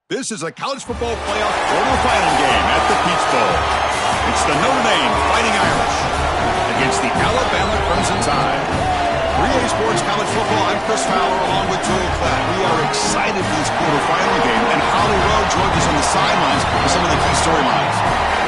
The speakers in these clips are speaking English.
This is a college football playoff quarterfinal game at the Peach Bowl. It's the Notre Dame Fighting Irish against the Alabama Crimson Tide. 3A Sports College Football, I'm Chris Fowler along with Joel Klatt. We are excited for this quarterfinal game, and Holly Rowe joins us on the sidelines with some of the key storylines.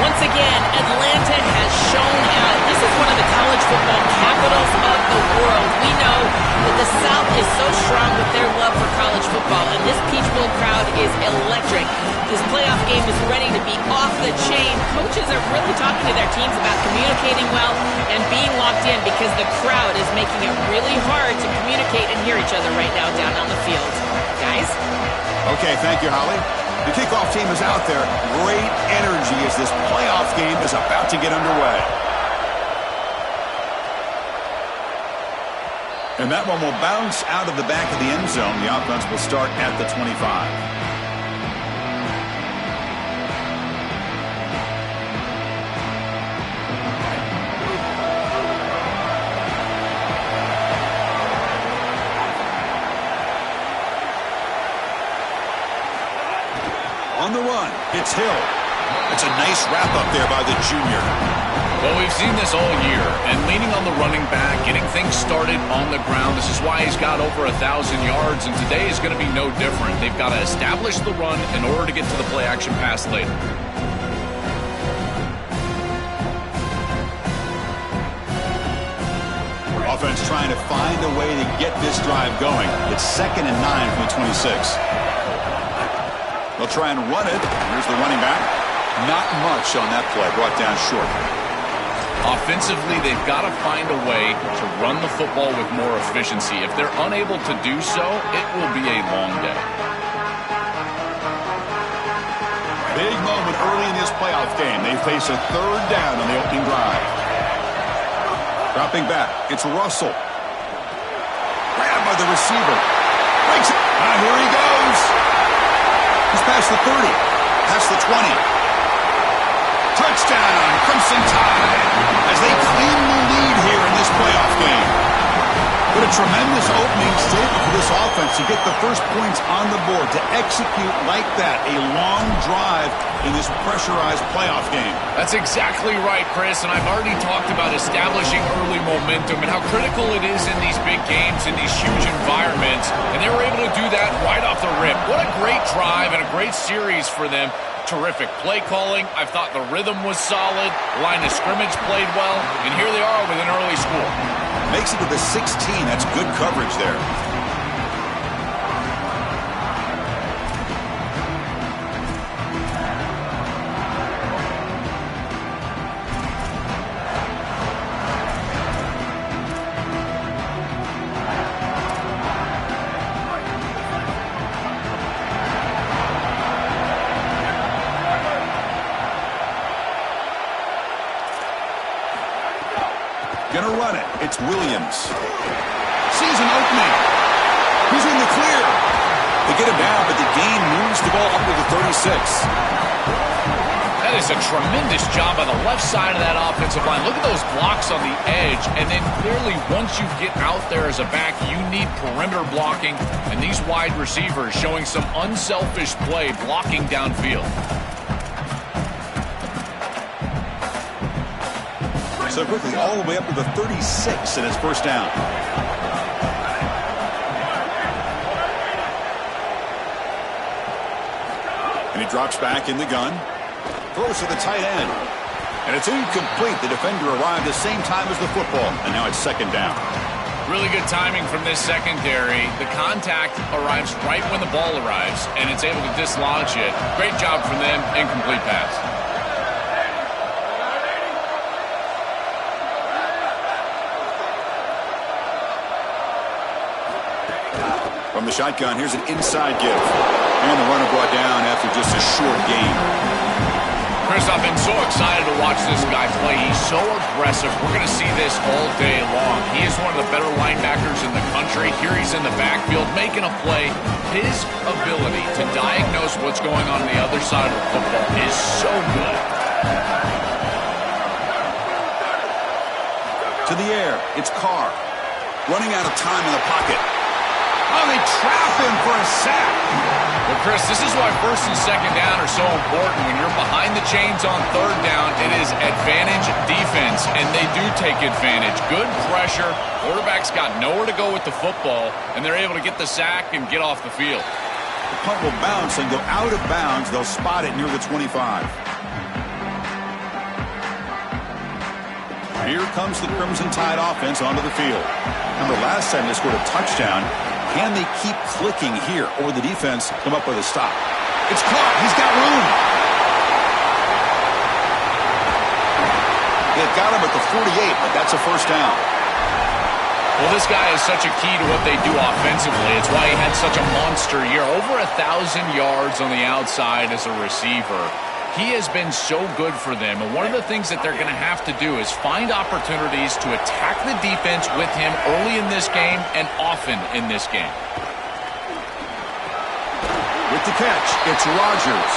Once again, Atlanta has shown out. This is one of the college football capitals of the world. We know that the South is so strong with their love for college football, and this Peach Bowl crowd is electric. This playoff game is ready to be off the chain. Coaches are really talking to their teams about communicating well and being locked in because the crowd is making it really hard to communicate and hear each other right now down on the field. Guys? Okay, thank you, Holly. The kickoff team is out there. Great energy as this playoff game is about to get underway. And that one will bounce out of the back of the end zone. The offense will start at the 25. On the run, it's Hill. It's a nice wrap-up there by the junior. Well, we've seen this all year, and leaning on the running back, getting things started on the ground. This is why he's got over 1,000 yards, and today is going to be no different. They've got to establish the run in order to get to the play-action pass later. Offense trying to find a way to get this drive going. It's 2nd and 9 from the 26. They'll try and run it. Here's the running back. Not much on that play. Brought down short. Offensively, they've got to find a way to run the football with more efficiency. If they're unable to do so, it will be a long day. Big moment early in this playoff game. They face a third down on the opening drive. Dropping back. It's Russell. Grabbed by the receiver. Breaks it. Here he goes. He's past the 30, past the 20. Touchdown, Crimson Tide, as they claim the lead here in this playoff game. What a tremendous opening statement for this offense to get the first points on the board, to execute like that, a long drive in this pressurized playoff game. That's exactly right, Chris, and I've already talked about establishing early momentum and how critical it is in these big games, in these huge environments, and they were able to do that right off the rip. What a great drive and a great series for them. Terrific play calling. I thought the rhythm was solid. Line of scrimmage played well, and here they are with an early score. Makes it to the 16. That's good coverage there. Gonna run it. It's Williams. Sees an opening. He's in the clear. They get him down, but the gain moves the ball up to the 36. That is a tremendous job on the left side of that offensive line. Look at those blocks on the edge. And then clearly once you get out there as a back, you need perimeter blocking. And these wide receivers showing some unselfish play blocking downfield. So quickly, all the way up to the 36, and it's first down. And he drops back in the gun. Throws to the tight end. And it's incomplete. The defender arrived the same time as the football, and now it's second down. Really good timing from this secondary. The contact arrives right when the ball arrives, and it's able to dislodge it. Great job from them. Incomplete pass. From the shotgun, here's an inside give. And the runner brought down after just a short gain. Chris, I've been so excited to watch this guy play. He's so aggressive. We're going to see this all day long. He is one of the better linebackers in the country. Here he's in the backfield making a play. His ability to diagnose what's going on the other side of the football is so good. To the air, it's Carr. Running out of time in the pocket. Oh, they trap him for a sack. Well, Chris, this is why first and second down are so important. When you're behind the chains on third down, it is advantage defense, and they do take advantage. Good pressure. Quarterback's got nowhere to go with the football, and they're able to get the sack and get off the field. The punt will bounce and go out of bounds. They'll spot it near the 25. Here comes the Crimson Tide offense onto the field. Remember, last time they scored a touchdown. Can they keep clicking here, or the defense come up with a stop? It's caught. He's got room. They've got him at the 48, but that's a first down. Well, this guy is such a key to what they do offensively. It's why he had such a monster year. Over 1,000 yards on the outside as a receiver. He has been so good for them, and one of the things that they're going to have to do is find opportunities to attack the defense with him early in this game and often in this game. With the catch, it's Rodgers.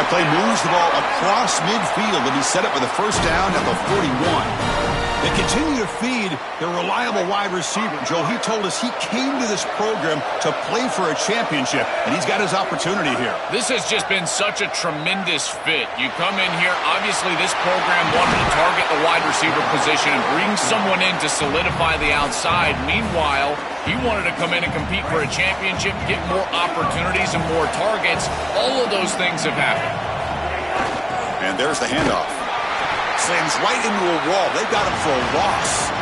That play moves the ball across midfield, and he's set up with a first down at the 41. They continue to feed their reliable wide receiver. Joe, he told us he came to this program to play for a championship, and he's got his opportunity here. This has just been such a tremendous fit. You come in here, obviously this program wanted to target the wide receiver position and bring someone in to solidify the outside. Meanwhile, he wanted to come in and compete for a championship, get more opportunities and more targets. All of those things have happened. And there's the handoff. Slams right into a wall. They've got him for a loss.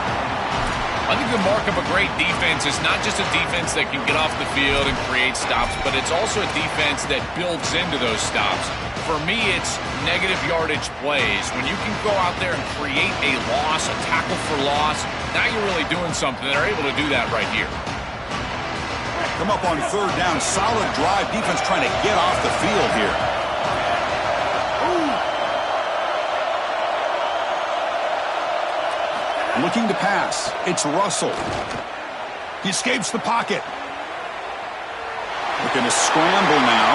I think the mark of a great defense is not just a defense that can get off the field and create stops, but it's also a defense that builds into those stops. For me, it's negative yardage plays. When you can go out there and create a loss, a tackle for loss, now you're really doing something. They're able to do that right here. Come up on third down. Solid drive. Defense trying to get off the field here. Looking to pass. It's Russell. He escapes the pocket. Looking to scramble now.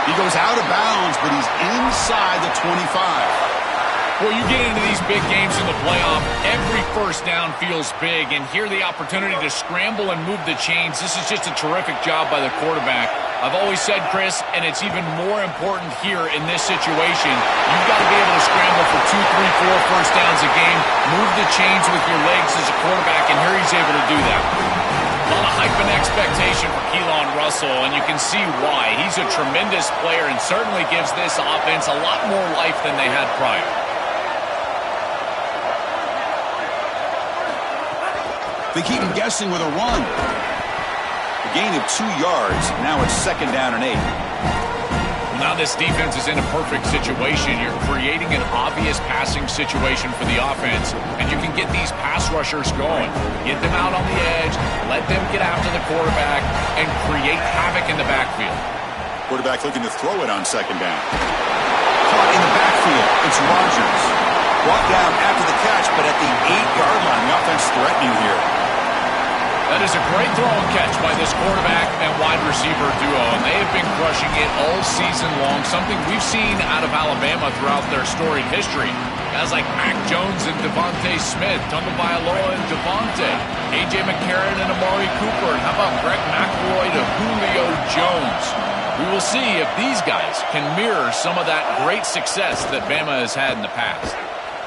He goes out of bounds, but he's inside the 25. Well, you get into these big games in the playoff, every first down feels big, and here the opportunity to scramble and move the chains. This is just a terrific job by the quarterback. I've always said, Chris, and it's even more important here in this situation, you've got to be able to scramble for 2, 3, 4 first downs a game, move the chains with your legs as a quarterback, and here he's able to do that. A lot of hype and expectation for Keelan Russell, and you can see why. He's a tremendous player and certainly gives this offense a lot more life than they had prior. They keep him guessing with a run. A gain of 2 yards. Now it's second down and 8. Now this defense is in a perfect situation. You're creating an obvious passing situation for the offense, and you can get these pass rushers going. Get them out on the edge, let them get after the quarterback, and create havoc in the backfield. Quarterback looking to throw it on second down. Caught in the backfield. It's Rodgers. Brought down after the catch, but at the 8-yard line, the offense threatening here. That is a great throw and catch by this quarterback and wide receiver duo, and they have been crushing it all season long, something we've seen out of Alabama throughout their storied history. Guys like Mac Jones and Devontae Smith, Tagovailoa and Devontae, A.J. McCarron and Amari Cooper, and how about Greg McElroy to Julio Jones? We will see if these guys can mirror some of that great success that Bama has had in the past.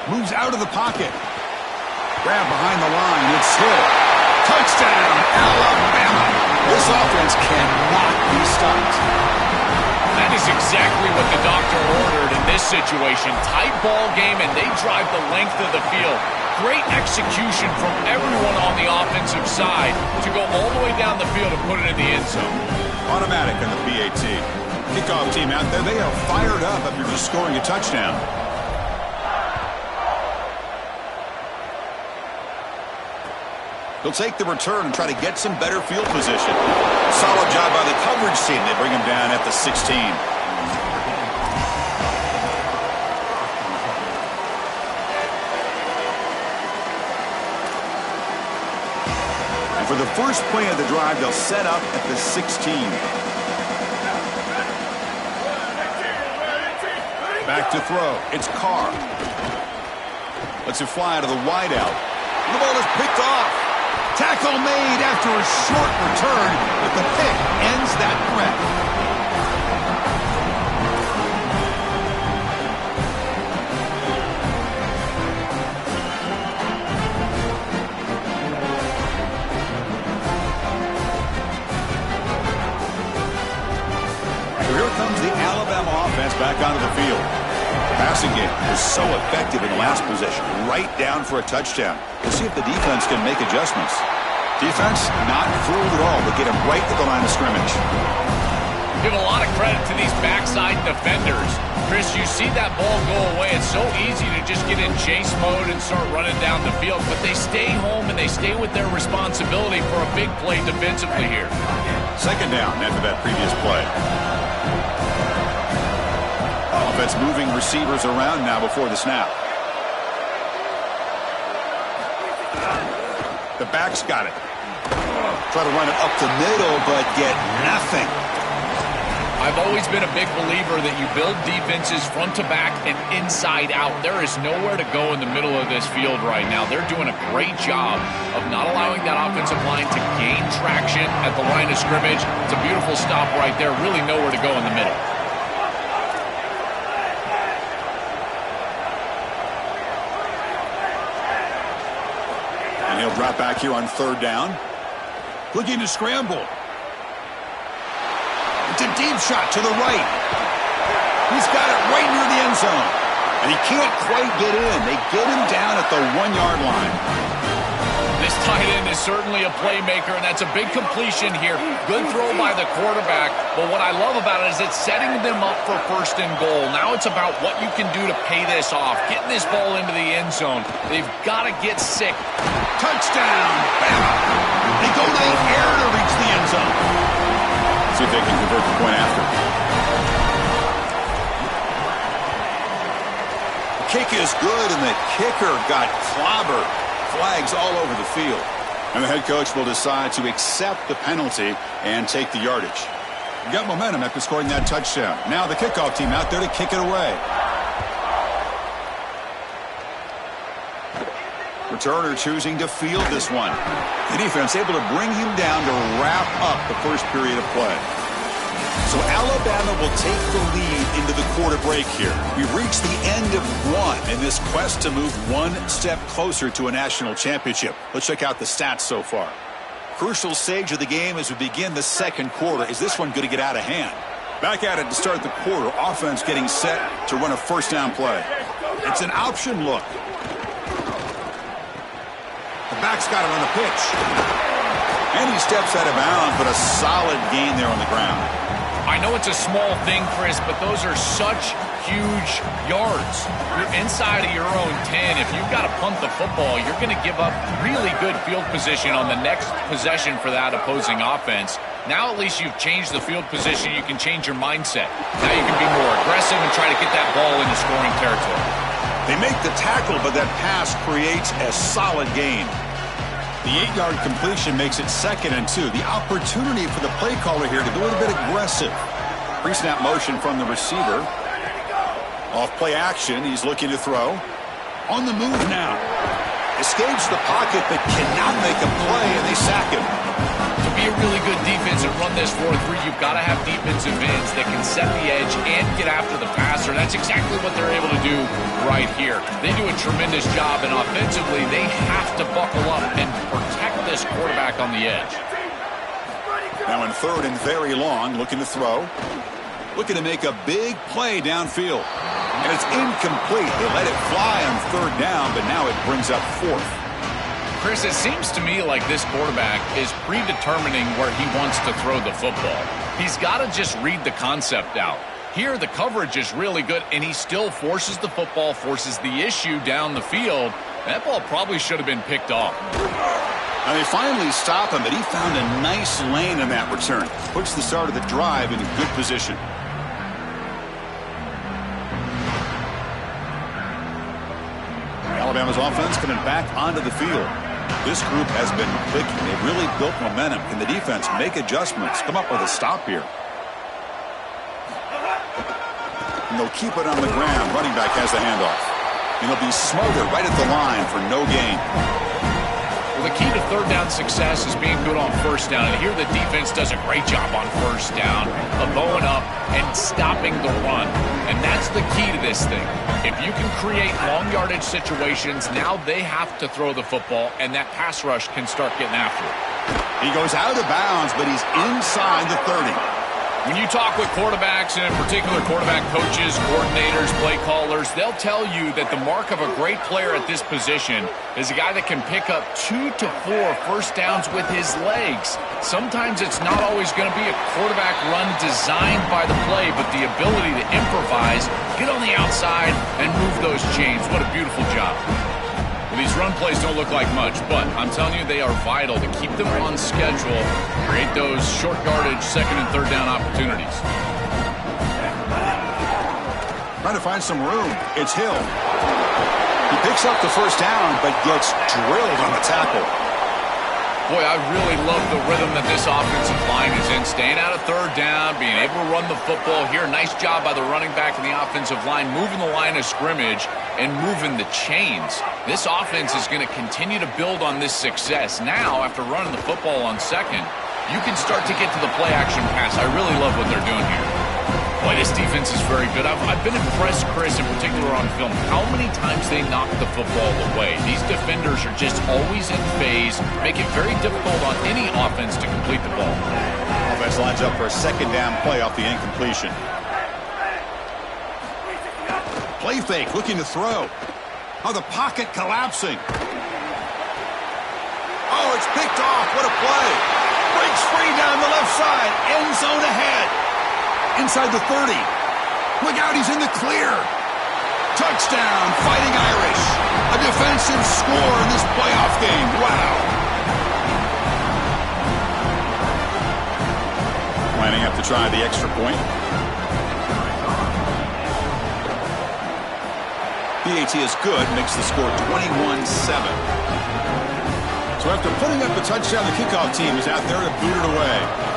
Moves out of the pocket. Grab behind the line. It's Hill. Touchdown, Alabama. This offense cannot be stopped. That is exactly what the doctor ordered in this situation. Tight ball game, and they drive the length of the field. Great execution from everyone on the offensive side to go all the way down the field and put it in the end zone. Automatic on the PAT. Kickoff team out there. They are fired up after just scoring a touchdown. He'll take the return and try to get some better field position. Solid job by the coverage team. They bring him down at the 16. And for the first play of the drive, they'll set up at the 16. Back to throw. It's Carr. Lets it fly out of the wideout. The ball is picked off. Tackle made after a short return, but the pick ends that threat. So here comes the Alabama offense back onto the field. The passing game was so effective in the last possession, right down for a touchdown. We'll see if the defense can make adjustments. Defense not fooled at all, but get him right at the line of scrimmage. Give a lot of credit to these backside defenders. Chris, you see that ball go away. It's so easy to just get in chase mode and start running down the field, but they stay home and they stay with their responsibility for a big play defensively here. Second down after that previous play. Offense moving receivers around now before the snap. The back's got it. Try to run it up the middle, but get nothing. I've always been a big believer that you build defenses front to back and inside out. There is nowhere to go in the middle of this field right now. They're doing a great job of not allowing that offensive line to gain traction at the line of scrimmage. It's a beautiful stop right there. Really nowhere to go in the middle. And he'll drop back here on third down. Looking to scramble. It's a deep shot to the right. He's got it right near the end zone. And he can't quite get in. They get him down at the 1-yard line. This tight end is certainly a playmaker, and that's a big completion here. Good throw by the quarterback, but what I love about it is it's setting them up for first and goal. Now it's about what you can do to pay this off, getting this ball into the end zone. They've got to get sick. Touchdown! Bama! They go to the air to reach the end zone. See if they can convert the point after. The kick is good, and the kicker got clobbered. Flags all over the field. And the head coach will decide to accept the penalty and take the yardage. You got momentum after scoring that touchdown. Now the kickoff team out there to kick it away. Returner choosing to field this one. The defense able to bring him down to wrap up the first period of play. So Alabama will take the lead into the quarter break here. We've reached the end of one in this quest to move one step closer to a national championship. Let's check out the stats so far. Crucial stage of the game as we begin the second quarter. Is this one going to get out of hand? Back at it to start the quarter. Offense getting set to run a first down play. It's an option look. The back's got it on the pitch. And he steps out of bounds, but a solid gain there on the ground. I know it's a small thing, Chris, but those are such huge yards. You're inside of your own 10. If you've got to punt the football, you're going to give up really good field position on the next possession for that opposing offense. Now at least you've changed the field position. You can change your mindset. Now you can be more aggressive and try to get that ball into scoring territory. They make the tackle, but that pass creates a solid gain. The 8-yard completion makes it 2nd and 2. The opportunity for the play caller here to be a little bit aggressive. Pre-snap motion from the receiver. Off play action. He's looking to throw. On the move now. Escapes the pocket but cannot make a play, and they sack him. To be a really good defense and run this 4-3, you've got to have defensive ends that can set the edge and get after the passer. That's exactly what they're able to do right here. They do a tremendous job, and offensively, they have to buckle up and protect this quarterback on the edge. Now in 3rd and very long, looking to throw. Looking to make a big play downfield. And it's incomplete. They let it fly on 3rd down, but now it brings up 4th. Chris, it seems to me like this quarterback is predetermining where he wants to throw the football. He's got to just read the concept out. Here, the coverage is really good, and he still forces the football, forces the issue down the field. That ball probably should have been picked off. Now they finally stop him, but he found a nice lane in that return. Puts the start of the drive in a good position. Alabama's offense coming back onto the field. This group has been clicking. They've really built momentum. Can the defense make adjustments? Come up with a stop here. And they'll keep it on the ground. Running back has the handoff. And they'll be smothered right at the line for no gain. Well, the key to 3rd down success is being good on 1st down. And here the defense does a great job on 1st down of bowing up and stopping the run. And that's the key to this thing. If you can create long yardage situations, now they have to throw the football, and that pass rush can start getting after it. He goes out of bounds, but he's inside the 30. When you talk with quarterbacks, and in particular quarterback coaches, coordinators, play callers, they'll tell you that the mark of a great player at this position is a guy that can pick up 2 to 4 first downs with his legs. Sometimes it's not always going to be a quarterback run designed by the play, but the ability to improvise, get on the outside, and move those chains. What a beautiful job. Well, these run plays don't look like much, but I'm telling you they are vital to keep them on schedule, create those short yardage second and third down opportunities. Trying to find some room. It's Hill. He picks up the first down, but gets drilled on the tackle. Boy, I really love the rhythm that this offensive line is in. Staying out of third down, being able to run the football here. Nice job by the running back and the offensive line, moving the line of scrimmage and moving the chains. This offense is going to continue to build on this success. Now, after running the football on second, you can start to get to the play-action pass. I really love what they're doing here. Boy, this defense is very good. I've been impressed, Chris, in particular on film, how many times they knock the football away. These defenders are just always in phase, make it very difficult on any offense to complete the ball. Offense lines up for a second down play off the incompletion. Play fake, looking to throw. Oh, the pocket collapsing. Oh, it's picked off. What a play. Breaks free down the left side. End zone ahead. Inside the 30. Look out, he's in the clear. Touchdown, Fighting Irish. A defensive score in this playoff game. Wow. Lining up to try the extra point. PAT is good, makes the score 21-7. So after putting up a touchdown, the kickoff team is out there to boot it away.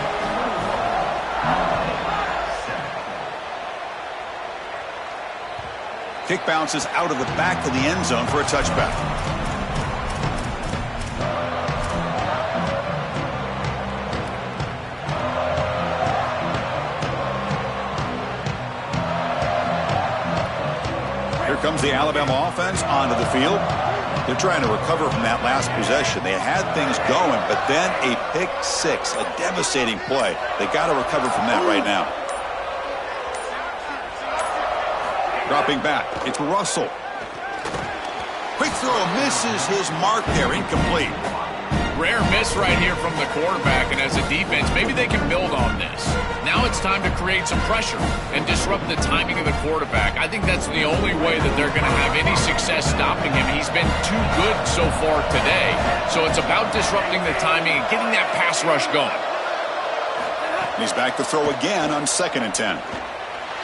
Kick bounces out of the back of the end zone for a touchback. Here comes the Alabama offense onto the field. They're trying to recover from that last possession. They had things going, but then a pick six, a devastating play. They got to recover from that right now. Dropping back, it's Russell. Quick throw, misses his mark there, incomplete. Rare miss right here from the quarterback, and as a defense, maybe they can build on this. Now it's time to create some pressure and disrupt the timing of the quarterback. I think that's the only way that they're going to have any success stopping him. He's been too good so far today, so it's about disrupting the timing and getting that pass rush going. He's back to throw again on 2nd and 10.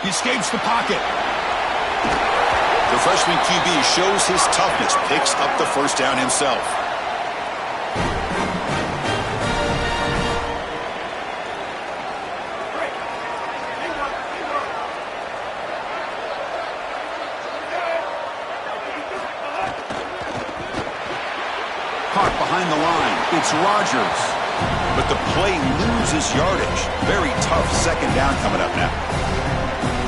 He escapes the pocket. The freshman QB shows his toughness, picks up the first down himself. Caught behind the line, it's Rodgers. But the play loses yardage. Very tough second down coming up now.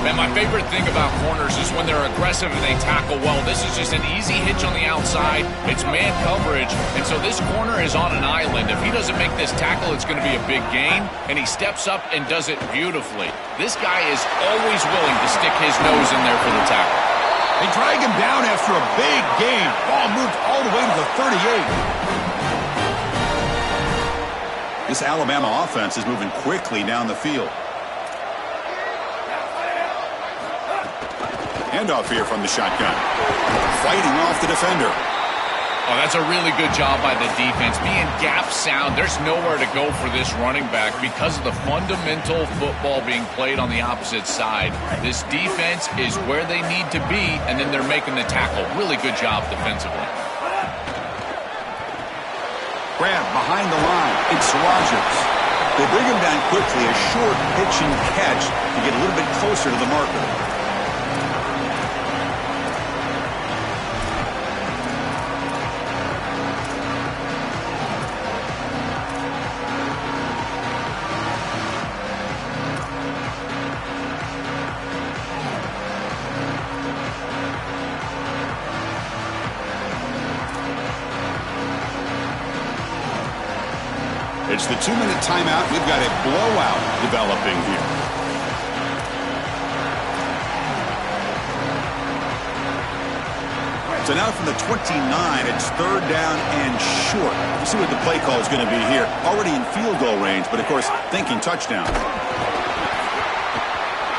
And my favorite thing about corners is when they're aggressive and they tackle well. This is just an easy hitch on the outside. It's man coverage, and so this corner is on an island. If he doesn't make this tackle, it's going to be a big gain, and he steps up and does it beautifully. This guy is always willing to stick his nose in there for the tackle. They drag him down after a big gain. Ball moved all the way to the 38. This Alabama offense is moving quickly down the field. Handoff here from the shotgun. Fighting off the defender. Oh, that's a really good job by the defense. Being gap sound, there's nowhere to go for this running back because of the fundamental football being played on the opposite side. This defense is where they need to be, and then they're making the tackle. Really good job defensively. Grab behind the line. It's Rodgers. They bring him down quickly. A short pitch and catch to get a little bit closer to the marker. It's the 2-minute timeout. We've got a blowout developing here. So now from the 29, it's third down and short. We'll see what the play call is going to be here. Already in field goal range, but of course, thinking touchdown.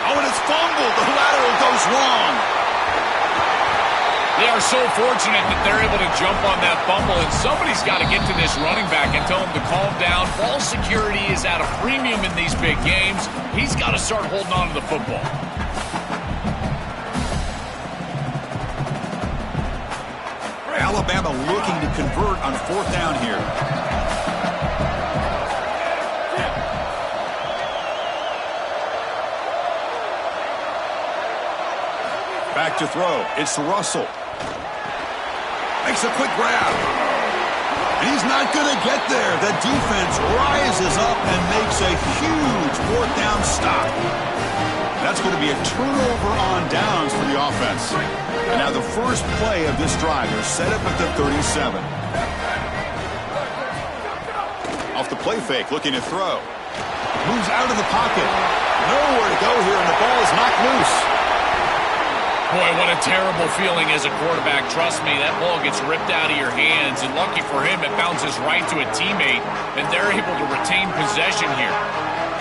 Oh, and it's fumbled. The lateral goes wrong. They are so fortunate that they're able to jump on that fumble, and somebody's got to get to this running back and tell him to calm down. Ball security is at a premium in these big games. He's got to start holding on to the football. Alabama looking to convert on fourth down here. Back to throw. It's Russell. Makes a quick grab. And he's not going to get there. The defense rises up and makes a huge fourth down stop. That's going to be a turnover on downs for the offense. And now the first play of this drive, they're set up at the 37. Off the play fake, looking to throw. Moves out of the pocket. Nowhere to go here, and the ball is knocked loose. Boy, what a terrible feeling as a quarterback. Trust me, that ball gets ripped out of your hands, and lucky for him, it bounces right to a teammate, and they're able to retain possession here.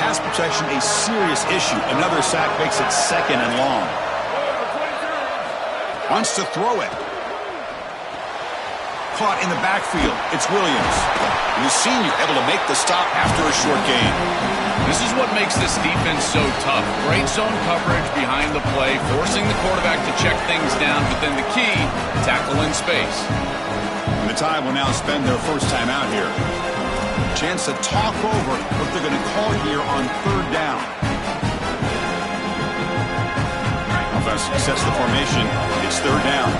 Pass protection, a serious issue. Another sack makes it second and long. Wants to throw it. Caught in the backfield. It's Williams. And the senior able to make the stop after a short gain. This is what makes this defense so tough. Great zone coverage behind the play, forcing the quarterback to check things down, but then the key, tackle in space. And the Tide will now spend their first time out here. Chance to talk over what they're going to call here on third down. Offense sets the formation. It's third down.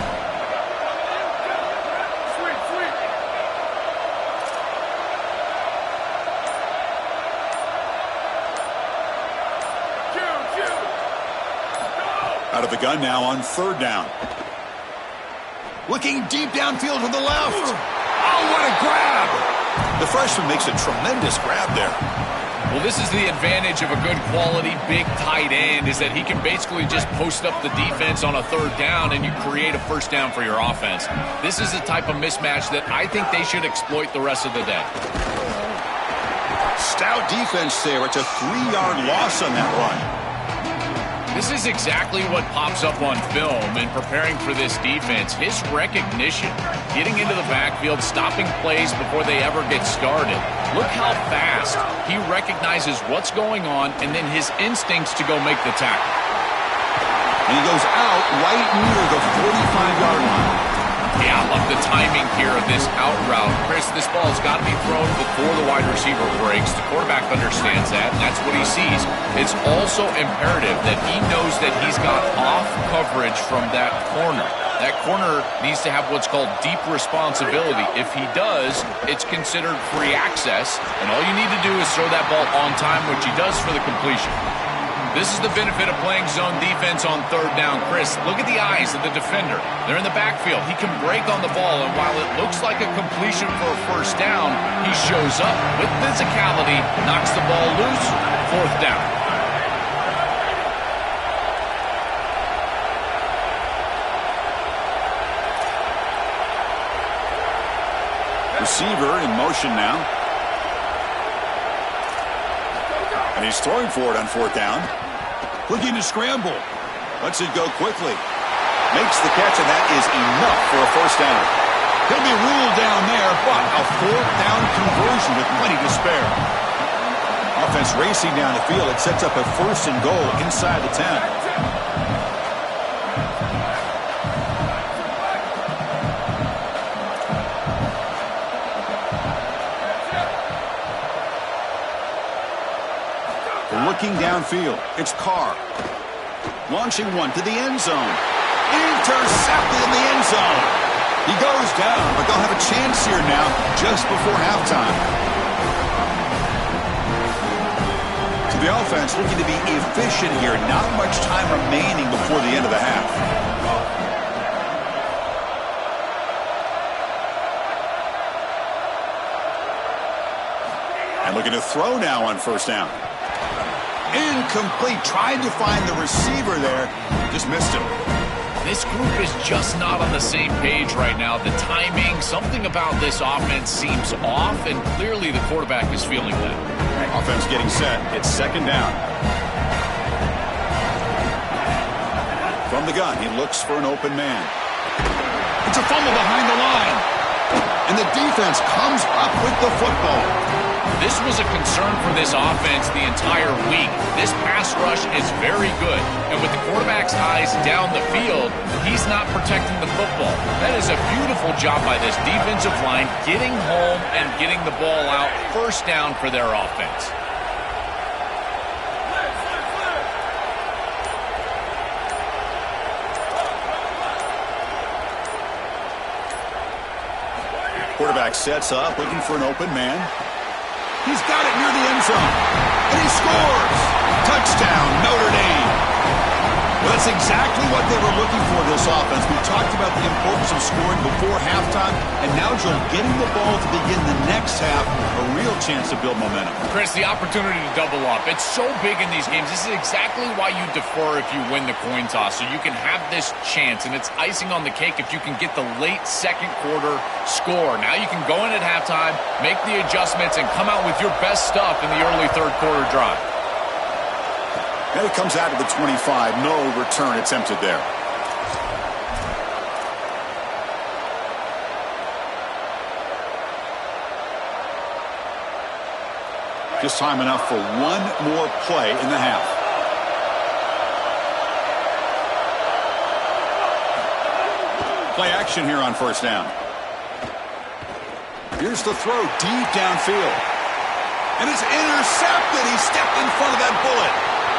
Out of the gun now on third down. Looking deep downfield to the left. Oh, what a grab! The freshman makes a tremendous grab there. Well, this is the advantage of a good quality big tight end, is that he can basically just post up the defense on a third down and you create a first down for your offense. This is the type of mismatch that I think they should exploit the rest of the day. Stout defense there. It's a 3-yard loss on that run. This is exactly what pops up on film in preparing for this defense. His recognition, getting into the backfield, stopping plays before they ever get started. Look how fast he recognizes what's going on and then his instincts to go make the tackle. And he goes out right near the 45-yard line. Yeah, I love the timing here of this out route. Chris, this ball has got to be thrown before the wide receiver breaks. The quarterback understands that, and that's what he sees. It's also imperative that he knows that he's got off coverage from that corner. That corner needs to have what's called deep responsibility. If he does, it's considered free access, and all you need to do is throw that ball on time, which he does for the completion. This is the benefit of playing zone defense on third down. Chris, look at the eyes of the defender. They're in the backfield. He can break on the ball, and while it looks like a completion for a first down, he shows up with physicality, knocks the ball loose, fourth down. Receiver in motion now. And he's throwing for it on fourth down. Looking to scramble. Lets it go quickly. Makes the catch, and that is enough for a first down. He'll be ruled down there, but a fourth down conversion with plenty to spare. Offense racing down the field. It sets up a first and goal inside the 10. Looking downfield, it's Carr. Launching one to the end zone. Intercepted in the end zone. He goes down, but they'll have a chance here now just before halftime. So the offense looking to be efficient here. Not much time remaining before the end of the half. And looking to throw now on first down. Incomplete. Tried to find the receiver there. Just missed him. This group is just not on the same page right now. The timing, something about this offense seems off, and clearly the quarterback is feeling that. Offense getting set. It's second down. From the gun, he looks for an open man. It's a fumble behind the line. And the defense comes up with the football. This was a concern for this offense the entire week. This pass rush is very good. And with the quarterback's eyes down the field, he's not protecting the football. That is a beautiful job by this defensive line, getting home and getting the ball out. First down for their offense. Quarterback sets up, looking for an open man. He's got it near the end zone. And he scores! Touchdown, Notre Dame. Well, that's exactly what they were looking for, this offense. We talked about the importance of scoring before halftime, and now, Joel, getting the ball to begin the next half, a real chance to build momentum. Chris, the opportunity to double up. It's so big in these games. This is exactly why you defer if you win the coin toss, so you can have this chance, and it's icing on the cake if you can get the late second quarter score. Now you can go in at halftime, make the adjustments, and come out with your best stuff in the early third quarter drive. And it comes out to the 25. No return attempted there. Just time enough for one more play in the half. Play action here on first down. Here's the throw deep downfield. And it's intercepted. He stepped in front of that bullet.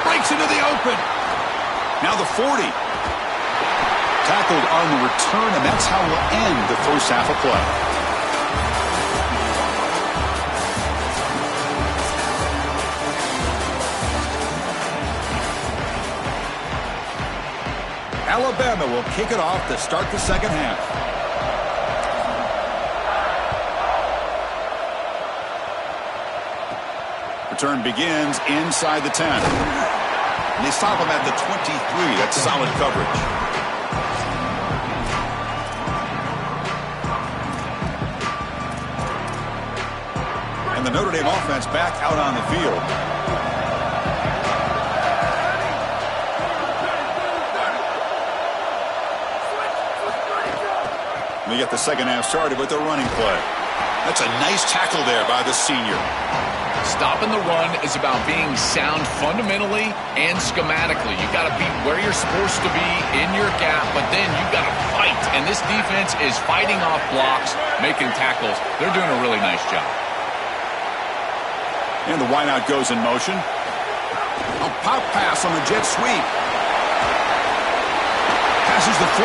Breaks into the open. Now the 40. Tackled on the return, and that's how we'll end the first half of play. Alabama will kick it off to start the second half. Return begins inside the 10. And they stop him at the 23. That's solid coverage. And the Notre Dame offense back out on the field. They get the second half started with a running play. That's a nice tackle there by the senior. Stopping the run is about being sound fundamentally and schematically. You got to be where you're supposed to be in your gap, but then you got to fight. And this defense is fighting off blocks, making tackles. They're doing a really nice job. And the wideout goes in motion. A pop pass on the jet sweep. Passes the 40.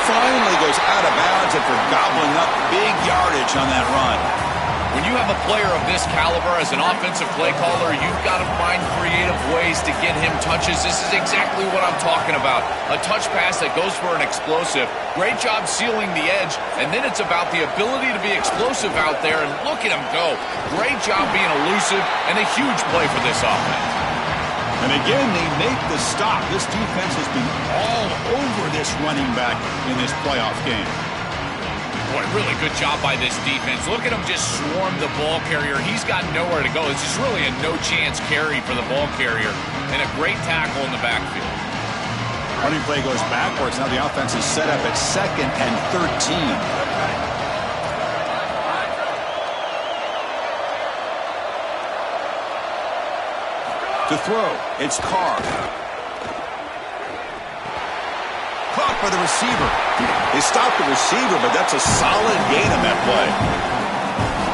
Finally goes out of bounds after gobbling up big yardage on that run. When you have a player of this caliber as an offensive play caller, you've got to find creative ways to get him touches. This is exactly what I'm talking about. A touch pass that goes for an explosive. Great job sealing the edge, and then it's about the ability to be explosive out there, and look at him go. Great job being elusive, and a huge play for this offense. And again, they make the stop. This defense has been all over this running back in this playoff game. Boy, really good job by this defense. Look at him just swarm the ball carrier. He's got nowhere to go. It's just really a no-chance carry for the ball carrier. And a great tackle in the backfield. Running play goes backwards. Now the offense is set up at 2nd and 13. To throw, it's Carr. Caught by the receiver. They stopped the receiver, but that's a solid gain on that play.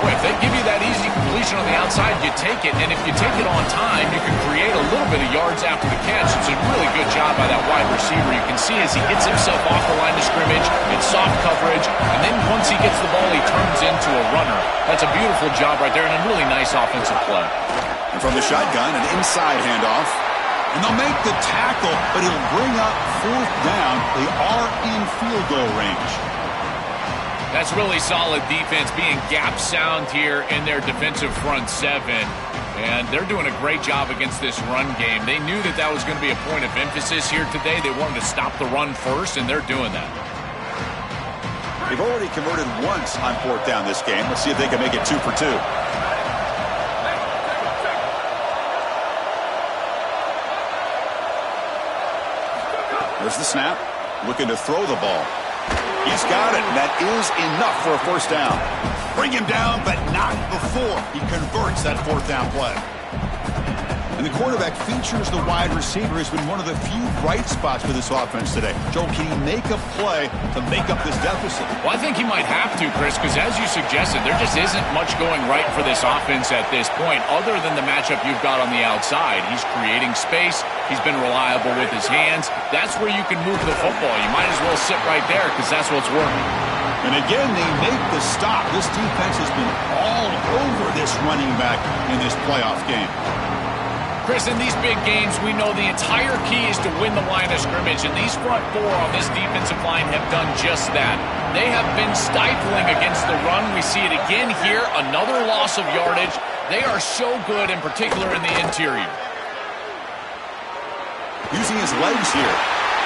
Boy, if they give you that easy completion on the outside, you take it. And if you take it on time, you can create a little bit of yards after the catch. It's a really good job by that wide receiver. You can see as he gets himself off the line of scrimmage, it's soft coverage. And then once he gets the ball, he turns into a runner. That's a beautiful job right there and a really nice offensive play. And from the shotgun, an inside handoff. And they'll make the tackle, but he'll bring up 4th down. They are in field goal range. That's really solid defense, being gap sound here in their defensive front seven. And they're doing a great job against this run game. They knew that that was going to be a point of emphasis here today. They wanted to stop the run first, and they're doing that. They've already converted once on fourth down this game. Let's see if they can make it 2 for 2. There's the snap. Looking to throw the ball. He's got it. That is enough for a first down. Bring him down, but not before he converts that fourth down play. And the quarterback features the wide receiver has been one of the few bright spots for this offense today. Joel, can he make a play to make up this deficit? Well, I think he might have to, Chris, because as you suggested, there just isn't much going right for this offense at this point other than the matchup you've got on the outside. He's creating space. He's been reliable with his hands. That's where you can move the football. You might as well sit right there because that's what's working. And again, they make the stop. This defense has been all over this running back in this playoff game. Chris, in these big games, we know the entire key is to win the line of scrimmage, and these front four on this defensive line have done just that. They have been stifling against the run. We see it again here, another loss of yardage. They are so good, in particular in the interior. Using his legs here.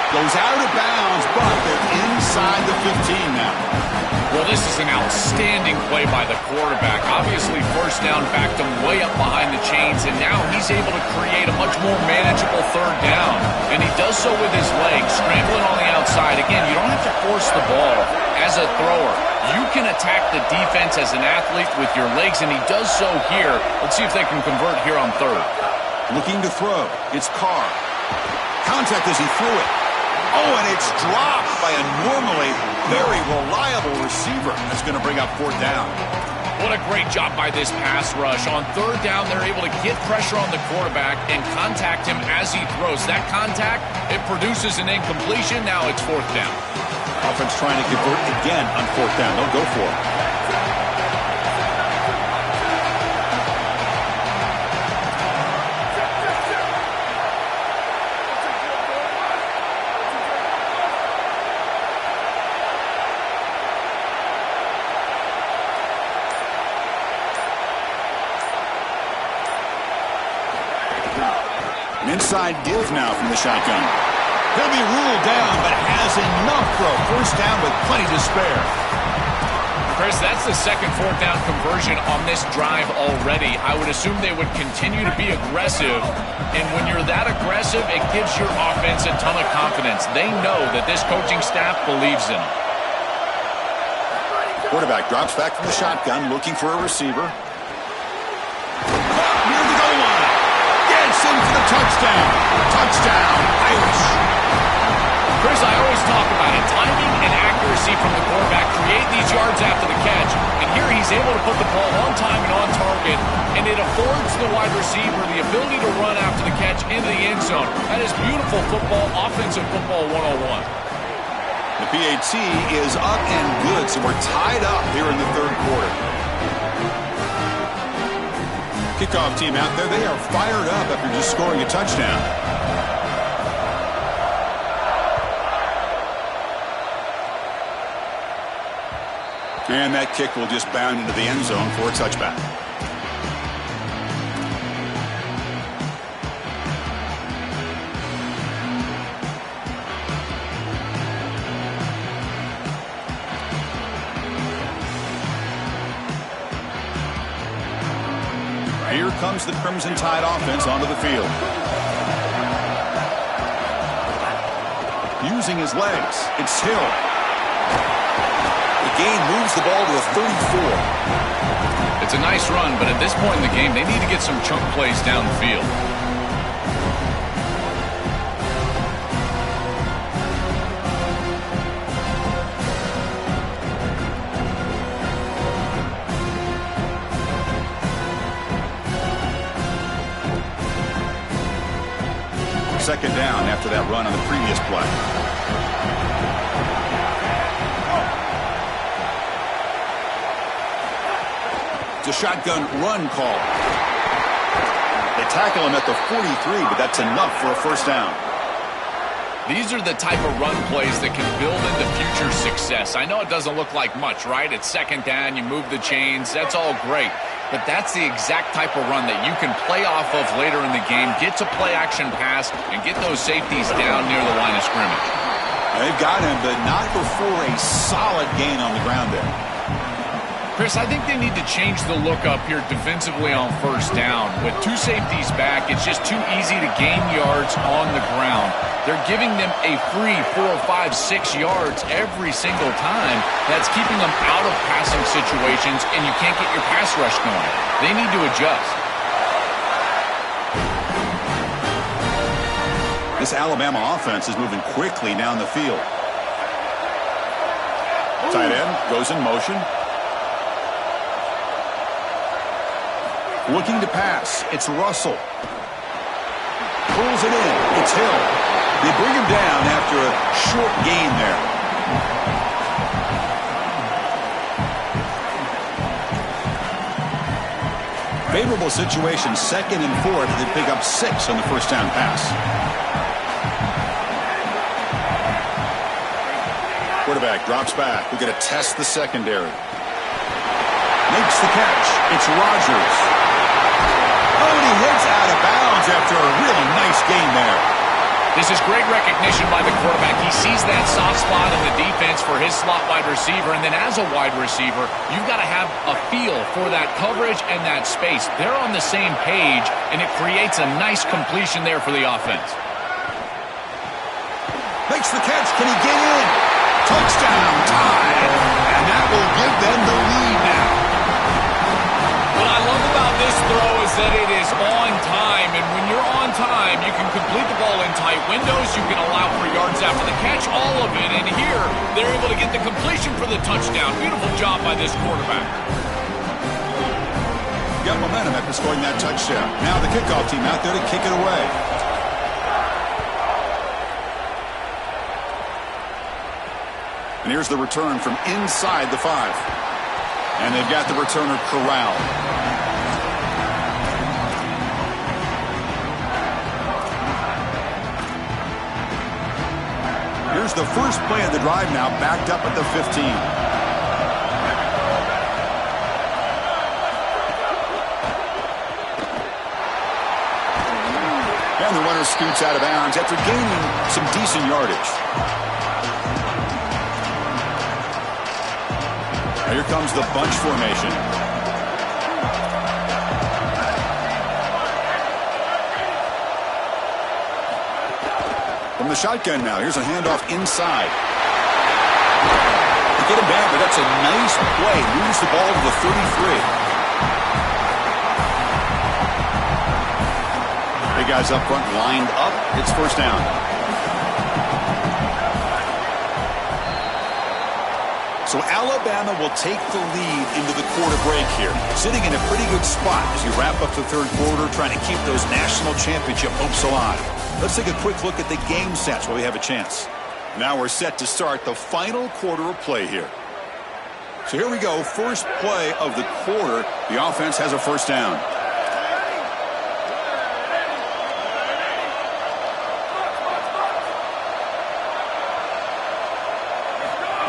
Goes out of bounds, but they're inside the 15 now. Well, this is an outstanding play by the quarterback. Obviously, first down backed him way up behind the chains, and now he's able to create a much more manageable third down. And he does so with his legs, scrambling on the outside. Again, you don't have to force the ball as a thrower. You can attack the defense as an athlete with your legs, and he does so here. Let's see if they can convert here on third. Looking to throw. It's Carr. Contact as he threw it. Oh, and it's dropped by a normally very reliable receiver. That's going to bring up fourth down. What a great job by this pass rush. On third down, they're able to get pressure on the quarterback and contact him as he throws. That contact, it produces an incompletion. Now it's fourth down. Offense trying to convert again on fourth down. They'll go for it. Inside give now from the shotgun. He'll be ruled down, but has enough for a first down with plenty to spare. Chris, that's the second fourth down conversion on this drive already. I would assume they would continue to be aggressive, and when you're that aggressive, it gives your offense a ton of confidence. They know that this coaching staff believes in them. Quarterback drops back from the shotgun, looking for a receiver. In for the touchdown. Touchdown, Irish. Chris, I always talk about it. Timing and accuracy from the quarterback create these yards after the catch. And here he's able to put the ball on time and on target. And it affords the wide receiver the ability to run after the catch into the end zone. That is beautiful football, offensive football 101. The PAT is up and good, so we're tied up here in the third quarter. Kickoff team out there, they are fired up after just scoring a touchdown. And that kick will just bound into the end zone for a touchback. Here comes the Crimson Tide offense onto the field. Using his legs, it's Hill. The gain moves the ball to the 34. It's a nice run, but at this point in the game, they need to get some chunk plays down the field. Second down after that run on the previous play. It's a shotgun run call. They tackle him at the 43, but that's enough for a first down. These are the type of run plays that can build into future success. I know it doesn't look like much, right? It's second down, you move the chains, that's all great. But that's the exact type of run that you can play off of later in the game, get to play action pass, and get those safeties down near the line of scrimmage. They've got him, but not before a solid gain on the ground there. Chris, I think they need to change the look up here defensively on first down. With two safeties back, it's just too easy to gain yards on the ground. They're giving them a free 4, 5, 6 yards every single time. That's keeping them out of passing situations, and you can't get your pass rush going. They need to adjust. This Alabama offense is moving quickly down the field. Tight end goes in motion. Looking to pass. It's Russell. Pulls it in. It's Hill. They bring him down after a short gain there. Favorable situation, 2nd and 4. They pick up 6 on the first down pass. Quarterback drops back. We're going to test the secondary. Makes the catch. It's Rodgers. Oh, and he heads out of bounds after a really nice gain there. This is great recognition by the quarterback. He sees that soft spot in the defense for his slot wide receiver, and then as a wide receiver, you've got to have a feel for that coverage and that space. They're on the same page, and it creates a nice completion there for the offense. Makes the catch. Can he get in? Touchdown time. And that will give them the lead now. What I love about this throw is that it is on time, and when you're on time, you can complete the ball in tight windows, you can allow for yards after the catch, all of it, and here, they're able to get the completion for the touchdown. Beautiful job by this quarterback. Got momentum after scoring that touchdown. Now the kickoff team out there to kick it away. And here's the return from inside the 5. And they've got the returner corralled. Here's the first play of the drive now, backed up at the 15. And the runner scoots out of bounds after gaining some decent yardage. Here comes the bunch formation. From the shotgun now, here's a handoff inside. They get him down, but that's a nice play. Moves the ball to the 33. Big guys up front lined up. It's first down. So Alabama will take the lead into the quarter break here, sitting in a pretty good spot as you wrap up the third quarter, trying to keep those national championship hopes alive. Let's take a quick look at the game stats while we have a chance. Now we're set to start the final quarter of play here. So here we go, first play of the quarter. The offense has a first down.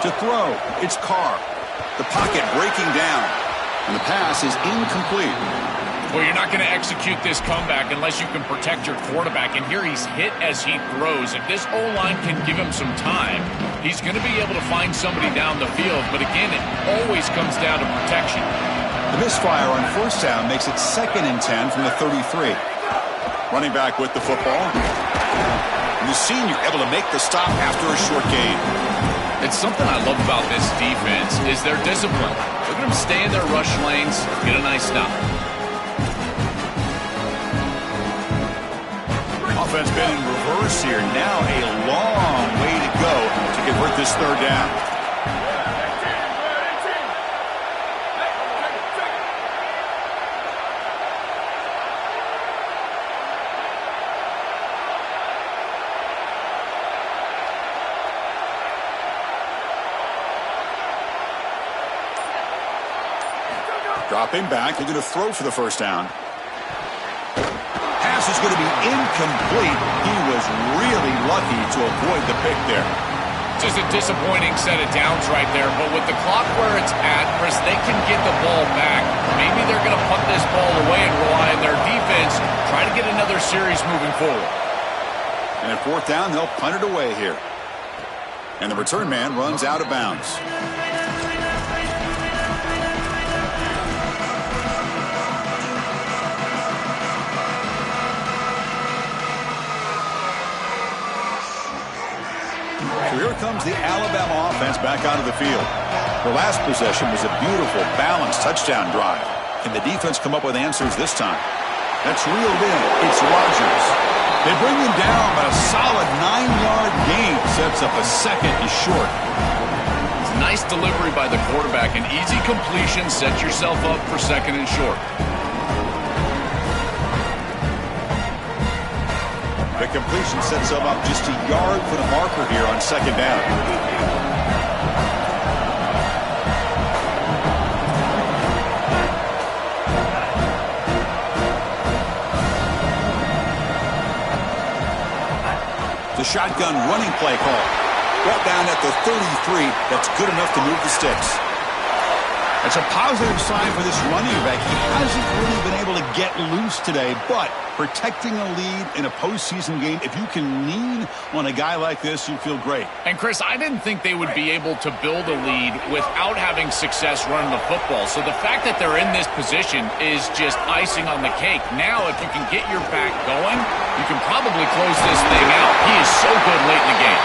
To throw, it's Carr. The pocket breaking down, and the pass is incomplete. Well, you're not going to execute this comeback unless you can protect your quarterback, and here he's hit as he throws. If this O-line can give him some time, he's going to be able to find somebody down the field, but again, it always comes down to protection. The misfire on first down makes it 2nd and 10 from the 33. Running back with the football. And the senior able to make the stop after a short gain. It's something I love about this defense is their discipline. Look at them stay in their rush lanes, get a nice stop. Offense been in reverse here. Now a long way to go to convert this third down. Dropping back, they're going to throw for the first down. Pass is going to be incomplete. He was really lucky lucky to avoid the pick there. Just a disappointing set of downs right there, but with the clock where it's at, Chris, they can get the ball back. Maybe they're going to punt this ball away and rely on their defense, try to get another series moving forward. And at fourth down, they'll punt it away here. And the return man runs out of bounds. So here comes the Alabama offense back onto the field. The last possession was a beautiful, balanced touchdown drive. Can the defense come up with answers this time? That's reeled in. It's Rodgers. They bring him down, but a solid 9-yard gain sets up a second and short. It's a nice delivery by the quarterback. An easy completion sets yourself up for second and short. The completion sets him up just a yard for the marker here on second down. The shotgun running play call. Brought down at the 33. That's good enough to move the sticks. That's a positive sign for this running back. He hasn't really been able to get loose today, but protecting a lead in a postseason game, if you can lean on a guy like this, you feel great. And, Chris, I didn't think they would be able to build a lead without having success running the football. So the fact that they're in this position is just icing on the cake. Now, if you can get your back going, you can probably close this thing out. He is so good late in the game.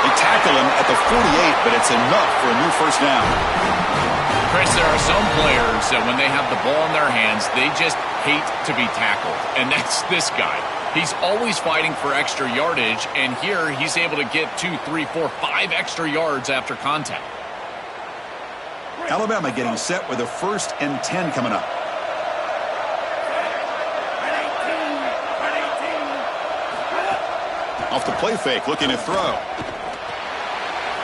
They tackle him at the 48, but it's enough for a new first down. Chris, there are some players that when they have the ball in their hands, they just hate to be tackled. And that's this guy. He's always fighting for extra yardage, and here he's able to get 2, 3, 4, 5 extra yards after contact. Alabama getting set with a 1st and 10 coming up. Off the play fake, looking to throw.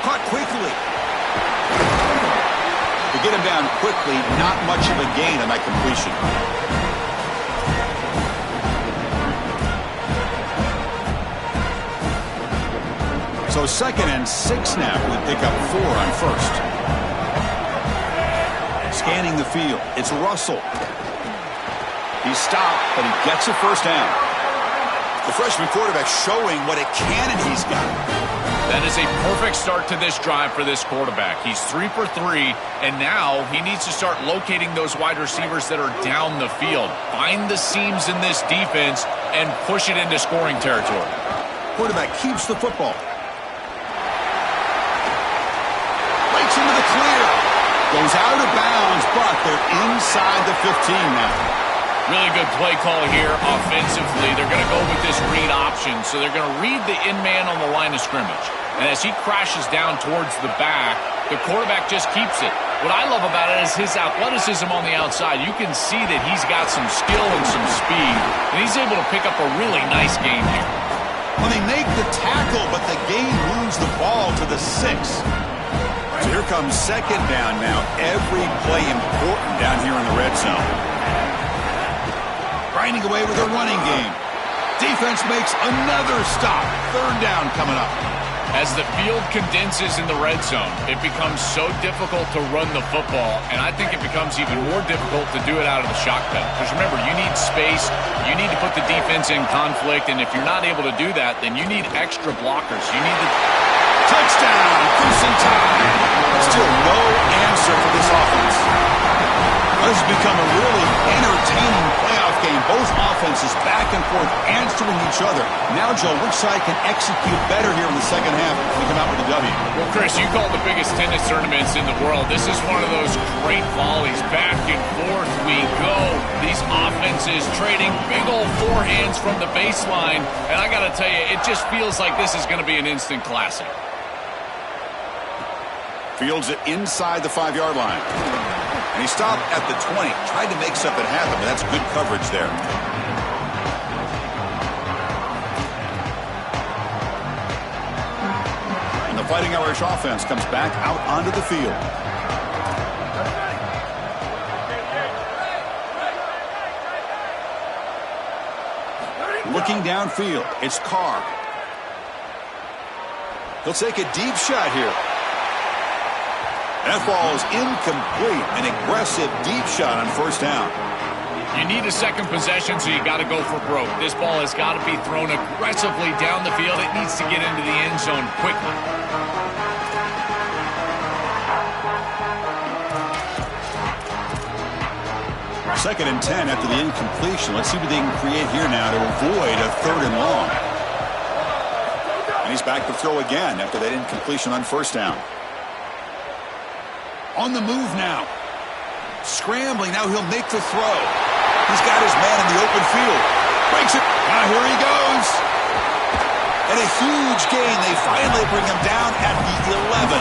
Caught quickly. To get him down quickly, not much of a gain on that completion. So 2nd and 6 now. We pick up 4 on 1st. Scanning the field. It's Russell. He's stopped, but he gets a first down. The freshman quarterback showing what a cannon he's got. That is a perfect start to this drive for this quarterback. He's 3 for 3, and now he needs to start locating those wide receivers that are down the field. Find the seams in this defense and push it into scoring territory. Quarterback keeps the football. Breaks into the clear. Goes out of bounds, but they're inside the 15 now. Really good play call here offensively. They're going to go with this read option, so they're going to read the in-man on the line of scrimmage. And as he crashes down towards the back, the quarterback just keeps it. What I love about it is his athleticism on the outside. You can see that he's got some skill and some speed, and he's able to pick up a really nice gain here. Well, they make the tackle, but the game moves the ball to the 6. So here comes second down now. Every play important down here in the red zone. Grinding away with a running game. Defense makes another stop. Third down coming up. As the field condenses in the red zone, it becomes so difficult to run the football, and I think it becomes even more difficult to do it out of the shotgun. Because remember, you need space, you need to put the defense in conflict, and if you're not able to do that, then you need extra blockers. You need the touchdown, Crimson Tide. Still no answer for this offense. This has become a really entertaining playoff game. Both offenses back and forth answering each other. Now, Joe, which side can execute better here in the second half and come out with a W? Well, Chris, you call the biggest tennis tournaments in the world. This is one of those great volleys. Back and forth we go. These offenses trading big old forehands from the baseline. And I got to tell you, it just feels like this is going to be an instant classic. Fields it inside the 5-yard line. And he stopped at the 20. Tried to make something happen, but that's good coverage there. And the Fighting Irish offense comes back out onto the field. Looking downfield, it's Carr. He'll take a deep shot here. That ball is incomplete. An aggressive deep shot on first down. You need a second possession, so you got to go for broke. This ball has got to be thrown aggressively down the field. It needs to get into the end zone quickly. Second and 10 after the incompletion. Let's see what they can create here now to avoid a third and long. And he's back to throw again after that incompletion on first down. On the move now. Scrambling. Now he'll make the throw. He's got his man in the open field. Breaks it. Now here he goes. And a huge gain. They finally bring him down at the 11.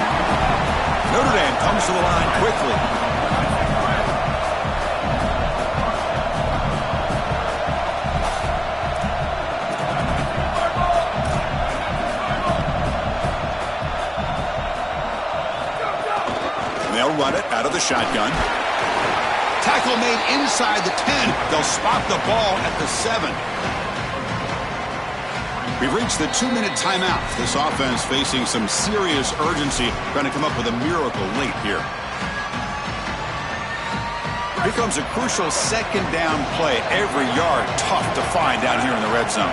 Notre Dame comes to the line quickly. They'll run it out of the shotgun. Tackle made inside the 10. They'll spot the ball at the 7. We've reached the 2-minute timeout. This offense facing some serious urgency, trying to come up with a miracle late here. Here comes a crucial second down play. Every yard tough to find down here in the red zone.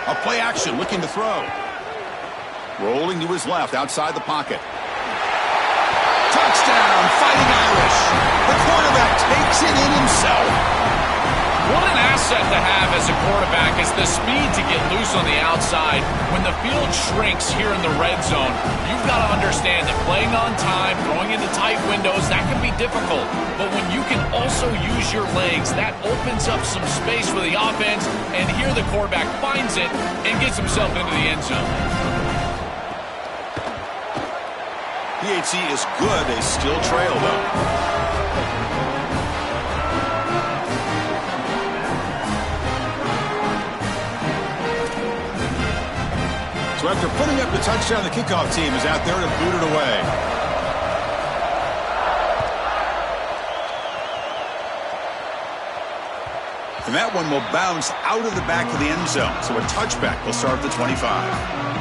A play action, looking to throw. Rolling to his left, outside the pocket. Touchdown, Fighting Irish. The quarterback takes it in himself. What an asset to have as a quarterback is the speed to get loose on the outside. When the field shrinks here in the red zone, you've got to understand that playing on time, throwing into tight windows, that can be difficult. But when you can also use your legs, that opens up some space for the offense. And here the quarterback finds it and gets himself into the end zone. PHC is good. They still trail, though. So after putting up the touchdown, the kickoff team is out there to boot it away. And that one will bounce out of the back of the end zone. So a touchback will start at the 25.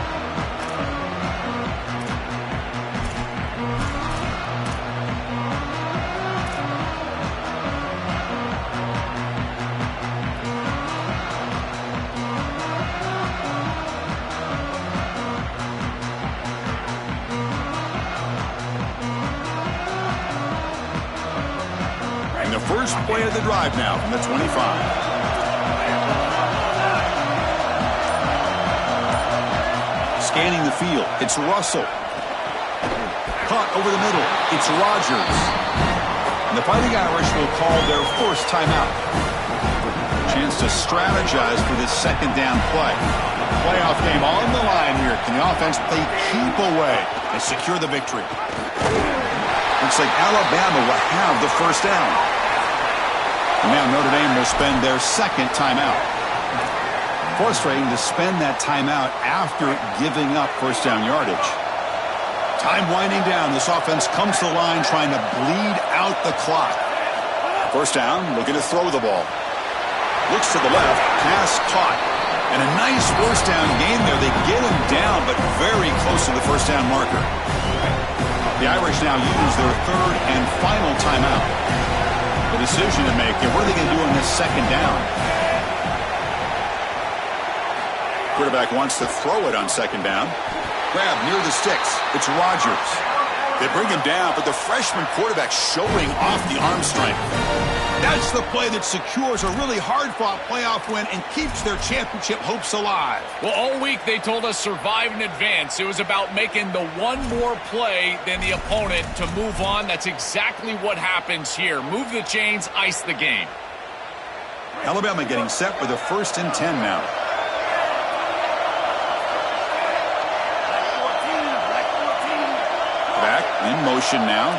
First play of the drive now from the 25. Scanning the field. It's Russell. Caught over the middle. It's Rogers. And the Fighting Irish will call their first timeout. Chance to strategize for this second down play. Playoff game on the line here. Can the offense play keep away and secure the victory? Looks like Alabama will have the first down. And now Notre Dame will spend their second timeout. Frustrating to spend that timeout after giving up first down yardage. Time winding down. This offense comes to the line trying to bleed out the clock. First down, looking to throw the ball. Looks to the left, pass caught. And a nice first down gain there. They get him down, but very close to the first down marker. The Irish now use their third and final timeout. A decision to make. And what are they going to do on this second down? Quarterback wants to throw it on second down. Grab near the sticks. It's Rogers. They bring him down, but the freshman quarterback showing off the arm strength. That's the play that secures a really hard-fought playoff win and keeps their championship hopes alive. Well, all week they told us survive and advance. It was about making the one more play than the opponent to move on. That's exactly what happens here. Move the chains, ice the game. Alabama getting set for the 1st and 10 now. Back in motion now.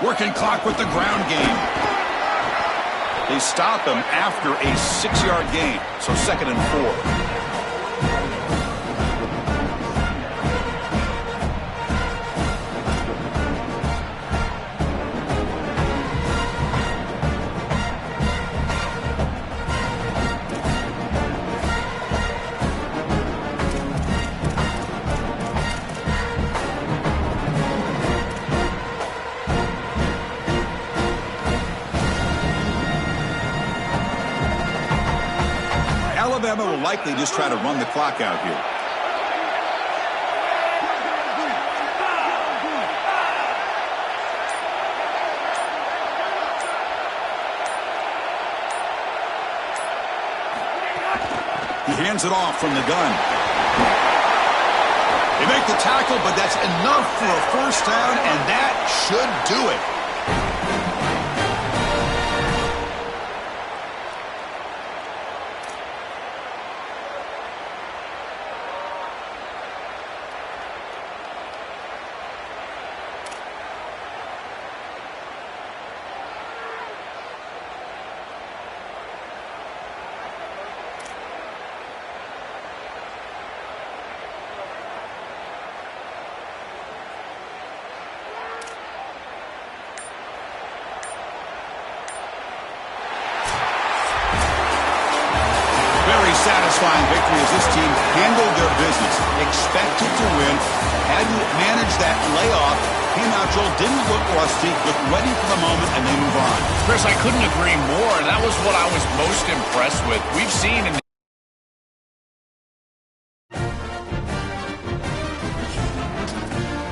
Working clock with the ground game. They stop him after a 6-yard gain. So 2nd and 4. Alabama will likely just try to run the clock out here. He hands it off from the gun. They make the tackle, but that's enough for a first down, and that should do it. Satisfying victory as this team handled their business, expected to win, hadn't managed that layoff, came out, Joel, didn't look rusty, looked ready for the moment, and they move on. Chris, I couldn't agree more. That was what I was most impressed with. We've seen in